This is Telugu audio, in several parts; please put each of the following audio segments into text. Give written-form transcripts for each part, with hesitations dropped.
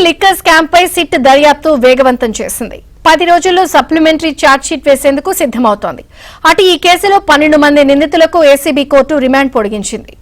లిక్కర్ స్కామ్ పై సిట్ దర్యాప్తు వేగవంతం చేసింది. 10 రోజుల్లో సప్లిమెంటరీ ఛార్జ్షీట్ వేసేందుకు సిద్దమవుతోంది. అటు ఈ కేసులో 12 మంది నిందితులకు ఏసీబీ కోర్టు రిమాండ్ పొడిగించింది.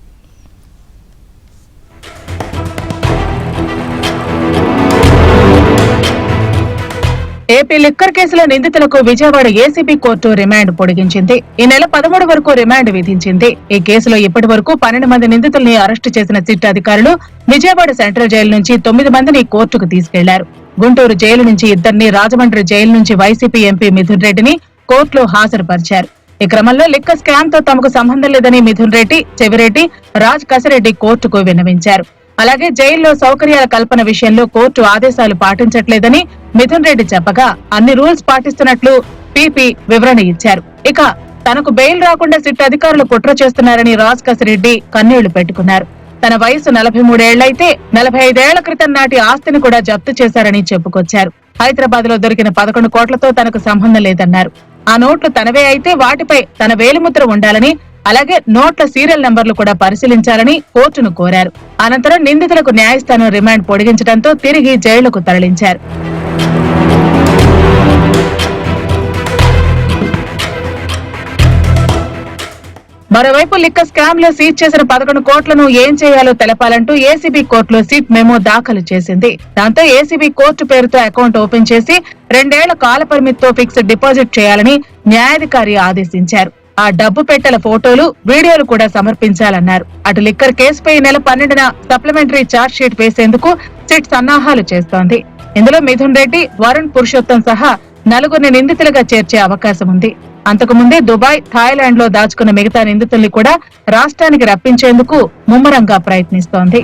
ఏపీ లిక్కర్ కేసులో నిందితులకు విజయవాడ ఏసీబీ కోర్టు రిమాండ్ పొడిగించింది. ఈ నెల 13 వరకు రిమాండ్ విధించింది. ఈ కేసులో ఇప్పటి వరకు 12 మంది నిందితుల్ని అరెస్టు చేసిన సిట్ అధికారులు విజయవాడ సెంట్రల్ జైలు నుంచి 9 మందిని కోర్టుకు తీసుకెళ్లారు. గుంటూరు జైలు నుంచి 2, రాజమండ్రి జైలు నుంచి వైసీపీ ఎంపీ మిథున్ రెడ్డిని కోర్టులో హాజరుపరిచారు. ఈ క్రమంలో లిక్కర్ స్కామ్ తో తమకు సంబంధం లేదని మిథున్ రెడ్డి, చెవిరెడ్డి, రాజ్ కసిరెడ్డి కోర్టుకు విన్నవించారు. అలాగే జైల్లో సౌకర్యాల కల్పన విషయంలో కోర్టు ఆదేశాలు పాటించట్లేదని మిథున్ రెడ్డి చెప్పగా అన్ని రూల్స్ పాటిస్తున్నట్లు పీపీ వివరణ ఇచ్చారు. ఇక తనకు బెయిల్ రాకుండా సిట్ అధికారులు కుట్ర చేస్తున్నారని రాజ్ కసిరెడ్డి కన్నీళ్లు పెట్టుకున్నారు. తన వయసు 43 ఏళ్లైతే 45 ఏళ్ల క్రితం నాటి ఆస్తిని కూడా జప్తు చేశారని చెప్పుకొచ్చారు. హైదరాబాద్ లో దొరికిన 11 కోట్లతో తనకు సంబంధం లేదన్నారు. ఆ నోట్లు తనవే అయితే వాటిపై తన వేలిముద్ర ఉండాలని, అలాగే నోట్ల సీరియల్ నంబర్లు కూడా పరిశీలించాలని కోర్టును కోరారు. అనంతరం నిందితులకు న్యాయస్థానం రిమాండ్ పొడిగించడంతో తిరిగి జైలుకు తరలించారు. మరోవైపు లిక్కర్ స్కామ్ లో సీజ్ చేసిన 11 కోట్లను ఏం చేయాలో తెలపాలంటూ ఏసీబీ కోర్టులో సిట్ మెమో దాఖలు చేసింది. దాంతో ఏసీబీ కోర్టు పేరుతో అకౌంట్ ఓపెన్ చేసి 2 ఏళ్ల కాల పరిమితితో ఫిక్స్డ్ డిపాజిట్ చేయాలని న్యాయాధికారి ఆదేశించారు. ఆ డబ్బు పెట్టెల ఫోటోలు, వీడియోలు కూడా సమర్పించాలన్నారు. అటు లిక్కర్ కేసుపై ఈ నెల 12న సప్లిమెంటరీ ఛార్జ్ షీట్ వేసేందుకు సిట్ సన్నాహాలు చేస్తోంది. ఇందులో మిథున్ రెడ్డి, వరుణ్ పురుషోత్తం సహా 4 నిందితులుగా చేర్చే అవకాశం ఉంది. అంతకుముందే దుబాయ్, థాయిలాండ్ లో దాచుకున్న మిగతా నిందితుల్ని కూడా రాష్ట్రానికి రప్పించేందుకు ముమ్మరంగా ప్రయత్నిస్తోంది.